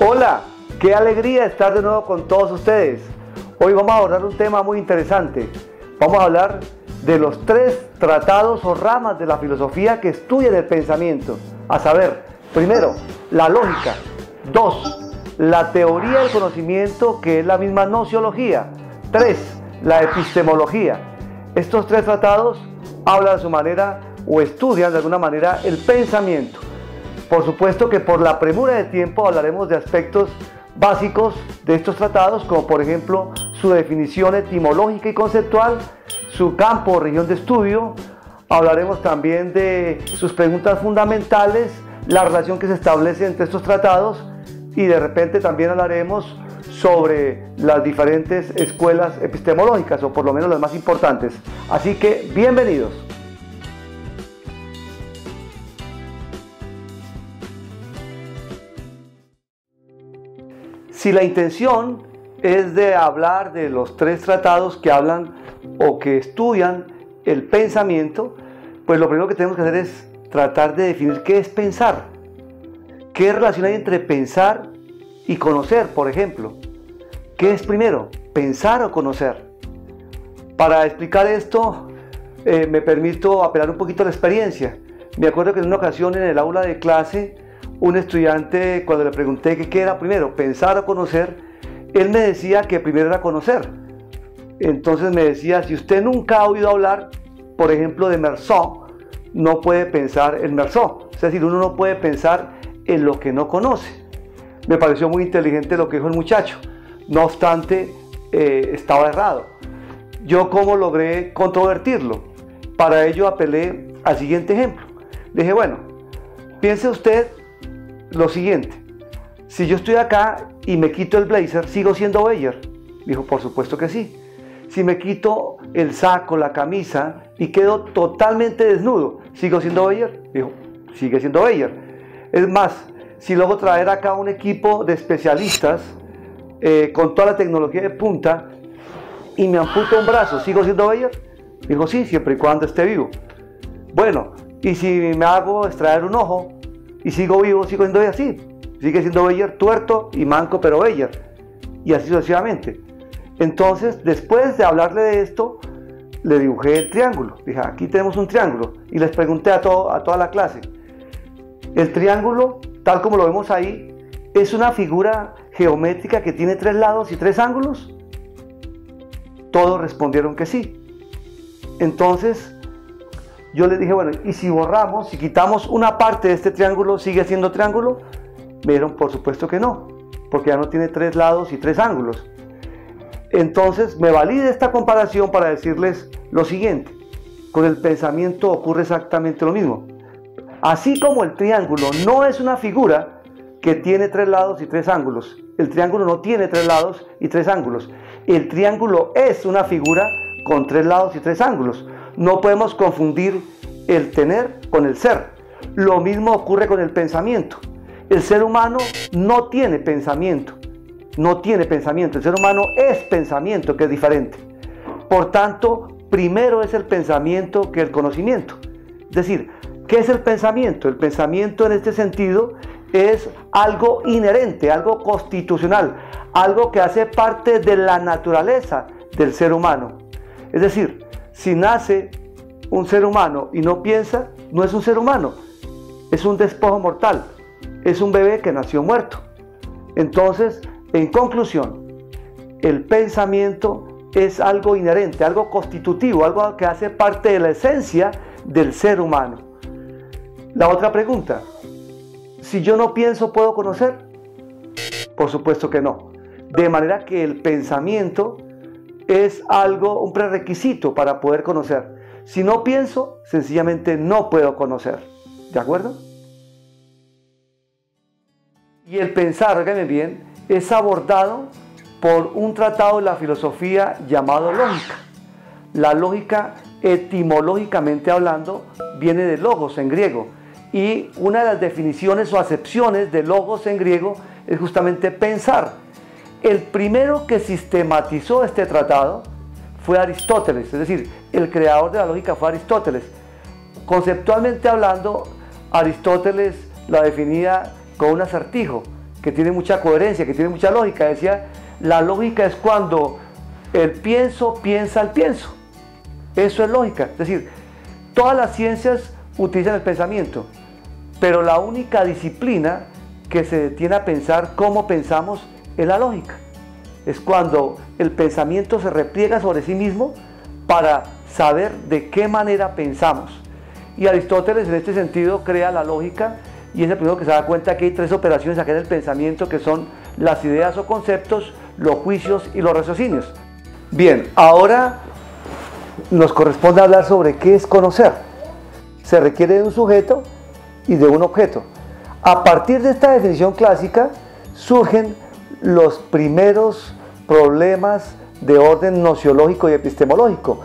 Hola, qué alegría estar de nuevo con todos ustedes. Hoy vamos a abordar un tema muy interesante. Vamos a hablar de los 3 tratados o ramas de la filosofía que estudian el pensamiento. A saber, primero, la lógica. 2, la teoría del conocimiento, que es la misma nociología. 3, la epistemología. Estos 3 tratados hablan a su manera o estudian de alguna manera el pensamiento. Por supuesto que por la premura de tiempo hablaremos de aspectos básicos de estos tratados, como por ejemplo su definición etimológica y conceptual, su campo o región de estudio. Hablaremos también de sus preguntas fundamentales, la relación que se establece entre estos tratados, y de repente también hablaremos sobre las diferentes escuelas epistemológicas, o por lo menos las más importantes. Así que bienvenidos. Si la intención es de hablar de los 3 tratados que hablan o que estudian el pensamiento, pues lo primero que tenemos que hacer es tratar de definir qué es pensar. ¿Qué relación hay entre pensar y conocer, por ejemplo? ¿Qué es primero, pensar o conocer? Para explicar esto, me permito apelar un poquito a la experiencia. Me acuerdo que en una ocasión en el aula de clase, un estudiante, cuando le pregunté qué era primero, pensar o conocer, él me decía que primero era conocer. Entonces me decía, si usted nunca ha oído hablar, por ejemplo, de Meursault, no puede pensar en Meursault. Es decir, uno no puede pensar en lo que no conoce. Me pareció muy inteligente lo que dijo el muchacho. No obstante, estaba errado. ¿Yo cómo logré controvertirlo? Para ello apelé al siguiente ejemplo. Le dije, bueno, piense usted lo siguiente: si yo estoy acá y me quito el blazer, ¿sigo siendo Beyer? Dijo, por supuesto que sí. Si me quito el saco, la camisa y quedo totalmente desnudo, ¿sigo siendo Beyer? Dijo, sigue siendo Beyer. Es más, si luego traer acá un equipo de especialistas con toda la tecnología de punta y me amputo un brazo, ¿sigo siendo Beyer? Dijo, sí, siempre y cuando esté vivo. Bueno, y si me hago extraer un ojo y sigo vivo, sigo siendo Beyer, sí, sigue siendo Beyer, tuerto y manco, pero Beyer, y así sucesivamente. Entonces, después de hablarle de esto, le dibujé el triángulo. Dije, aquí tenemos un triángulo, y les pregunté a toda la clase, ¿el triángulo, tal como lo vemos ahí, es una figura geométrica que tiene 3 lados y 3 ángulos? Todos respondieron que sí. Entonces, yo les dije, bueno, ¿y si borramos, si quitamos una parte de este triángulo, sigue siendo triángulo? Me dijeron, por supuesto que no, porque ya no tiene 3 lados y 3 ángulos. Entonces me valí de esta comparación para decirles lo siguiente: con el pensamiento ocurre exactamente lo mismo. Así como el triángulo no es una figura que tiene 3 lados y 3 ángulos, el triángulo no tiene 3 lados y 3 ángulos. El triángulo es una figura con 3 lados y 3 ángulos. No podemos confundir el tener con el ser. Lo mismo ocurre con el pensamiento. El ser humano no tiene pensamiento. No tiene pensamiento. El ser humano es pensamiento, que es diferente. Por tanto, primero es el pensamiento que el conocimiento. Es decir, ¿qué es el pensamiento? El pensamiento en este sentido es algo inherente, algo constitucional, algo que hace parte de la naturaleza del ser humano. Es decir, si nace un ser humano y no piensa, no es un ser humano, es un despojo mortal, es un bebé que nació muerto. Entonces, en conclusión, el pensamiento es algo inherente, algo constitutivo, algo que hace parte de la esencia del ser humano. La otra pregunta: si yo no pienso, ¿puedo conocer? Por supuesto que no. De manera que el pensamiento es algo, un prerequisito para poder conocer. Si no pienso, sencillamente no puedo conocer. ¿De acuerdo? Y el pensar, óigame bien, es abordado por un tratado de la filosofía llamado lógica. La lógica, etimológicamente hablando, viene de logos en griego. Y una de las definiciones o acepciones de logos en griego es justamente pensar. El primero que sistematizó este tratado fue Aristóteles, es decir, el creador de la lógica fue Aristóteles. Conceptualmente hablando, Aristóteles la definía con un acertijo, que tiene mucha coherencia, que tiene mucha lógica. Decía, la lógica es cuando el pienso piensa el pienso. Eso es lógica. Es decir, todas las ciencias utilizan el pensamiento, pero la única disciplina que se detiene a pensar cómo pensamos es la lógica. Es cuando el pensamiento se repliega sobre sí mismo para saber de qué manera pensamos. Y Aristóteles en este sentido crea la lógica y es el primero que se da cuenta que hay tres operaciones acá en el pensamiento, que son las ideas o conceptos, los juicios y los raciocinios. Bien, ahora nos corresponde hablar sobre qué es conocer. Se requiere de un sujeto y de un objeto. A partir de esta definición clásica surgen los primeros problemas de orden nociológico y epistemológico,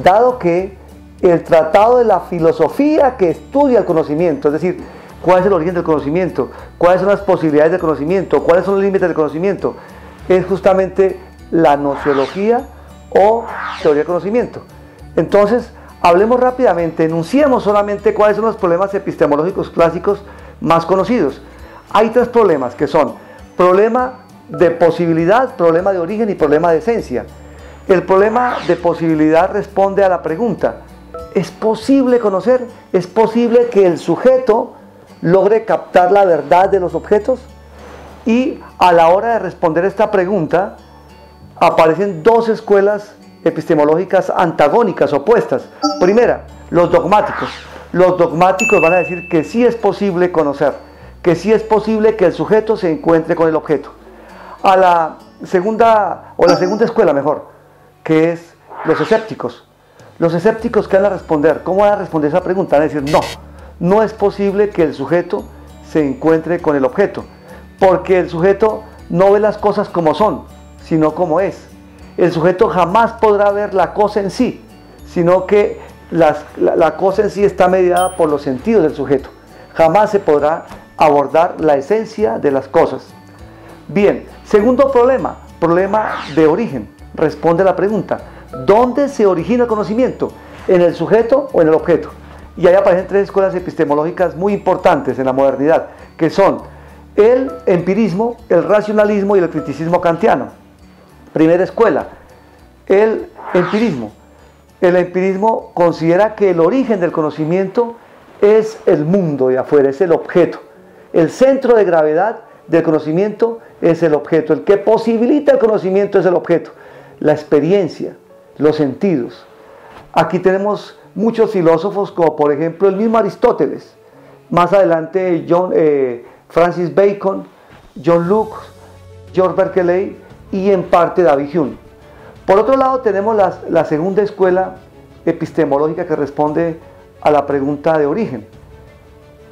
dado que el tratado de la filosofía que estudia el conocimiento, es decir, cuál es el origen del conocimiento, cuáles son las posibilidades del conocimiento, cuáles son los límites del conocimiento, es justamente la nociología o teoría del conocimiento. Entonces, hablemos rápidamente, enunciemos solamente cuáles son los problemas epistemológicos clásicos más conocidos. Hay tres problemas que son problema de posibilidad, problema de origen y problema de esencia. El problema de posibilidad responde a la pregunta: ¿es posible conocer? ¿Es posible que el sujeto logre captar la verdad de los objetos? Y a la hora de responder esta pregunta aparecen dos escuelas epistemológicas antagónicas, opuestas. Primera, los dogmáticos. Los dogmáticos van a decir que sí es posible conocer, que sí es posible que el sujeto se encuentre con el objeto. A la segunda escuela mejor, que es los escépticos. Los escépticos, ¿qué van a responder? ¿Cómo van a responder esa pregunta? Van a decir, no es posible que el sujeto se encuentre con el objeto, porque el sujeto no ve las cosas como son, sino como es. El sujeto jamás podrá ver la cosa en sí, sino que la cosa en sí está mediada por los sentidos del sujeto. Jamás se podrá abordar la esencia de las cosas. Bien, segundo problema de origen. Responde a la pregunta: ¿dónde se origina el conocimiento? ¿En el sujeto o en el objeto? Y ahí aparecen tres escuelas epistemológicas muy importantes en la modernidad, que son el empirismo, el racionalismo y el criticismo kantiano. Primera escuela, el empirismo. El empirismo considera que el origen del conocimiento es el mundo de afuera, es el objeto. El centro de gravedad del conocimiento es el objeto. El que posibilita el conocimiento es el objeto. La experiencia, los sentidos. Aquí tenemos muchos filósofos, como por ejemplo el mismo Aristóteles. Más adelante Francis Bacon, John Locke, George Berkeley y en parte David Hume. Por otro lado tenemos la segunda escuela epistemológica que responde a la pregunta de origen,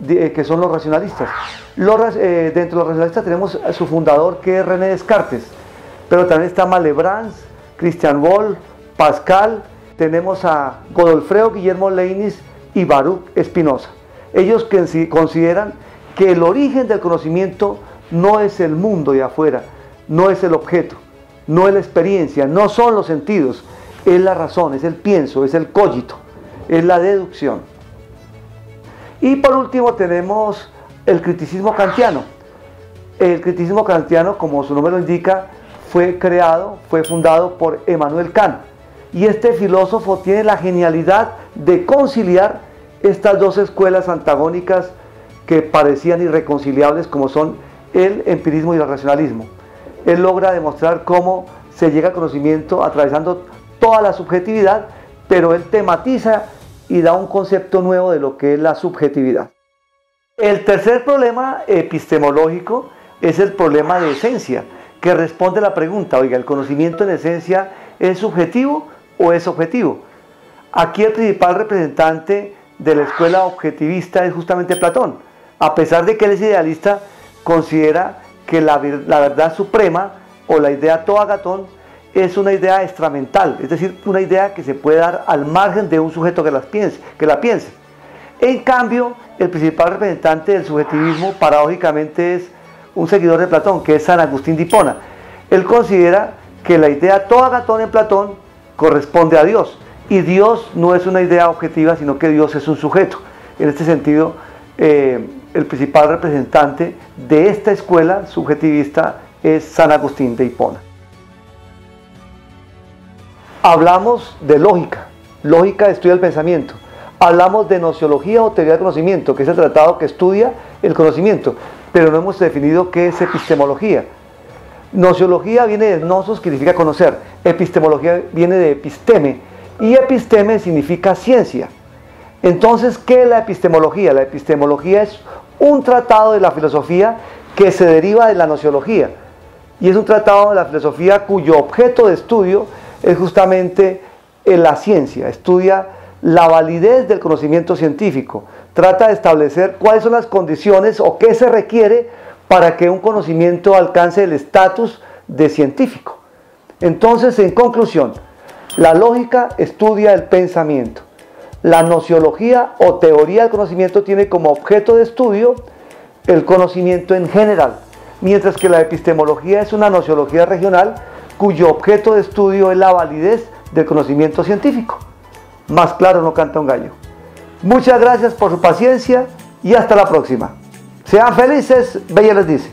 que son los racionalistas. Dentro de los racionalistas tenemos a su fundador, que es René Descartes, pero también está Malebranche, Christian Wolff, Pascal, tenemos a Godolfredo Guillermo Leibniz y Baruch Spinoza. Ellos consideran que el origen del conocimiento no es el mundo de afuera, no es el objeto, no es la experiencia, no son los sentidos, es la razón, es el pienso, es el cogito, es la deducción. Y por último tenemos el criticismo kantiano. El criticismo kantiano, como su nombre lo indica, fue fundado por Emmanuel Kant. Y este filósofo tiene la genialidad de conciliar estas dos escuelas antagónicas que parecían irreconciliables, como son el empirismo y el racionalismo. Él logra demostrar cómo se llega al conocimiento atravesando toda la subjetividad, pero él tematiza y da un concepto nuevo de lo que es la subjetividad. El tercer problema epistemológico es el problema de esencia, que responde a la pregunta: oiga, ¿el conocimiento en esencia es subjetivo o es objetivo? Aquí el principal representante de la escuela objetivista es justamente Platón. A pesar de que él es idealista, considera que la verdad suprema o la idea toagatón es una idea extramental, es decir, una idea que se puede dar al margen de un sujeto que la piense. En cambio, el principal representante del subjetivismo paradójicamente es un seguidor de Platón, que es San Agustín de Hipona. Él considera que la idea toagatón en Platón corresponde a Dios, y Dios no es una idea objetiva, sino que Dios es un sujeto. En este sentido, el principal representante de esta escuela subjetivista es San Agustín de Hipona. Hablamos de lógica, lógica estudia el pensamiento. Hablamos de nociología o teoría del conocimiento, que es el tratado que estudia el conocimiento, pero no hemos definido qué es epistemología. Nociología viene de nosos, que significa conocer. Epistemología viene de episteme, y episteme significa ciencia. Entonces, ¿qué es la epistemología? La epistemología es un tratado de la filosofía que se deriva de la nociología, y es un tratado de la filosofía cuyo objeto de estudio es justamente la ciencia. Estudia la validez del conocimiento científico, trata de establecer cuáles son las condiciones o qué se requiere para que un conocimiento alcance el estatus de científico. Entonces, en conclusión, la lógica estudia el pensamiento. La nociología o teoría del conocimiento tiene como objeto de estudio el conocimiento en general, mientras que la epistemología es una nociología regional cuyo objeto de estudio es la validez del conocimiento científico. Más claro no canta un gallo. Muchas gracias por su paciencia y hasta la próxima. Sean felices, Bella les dice.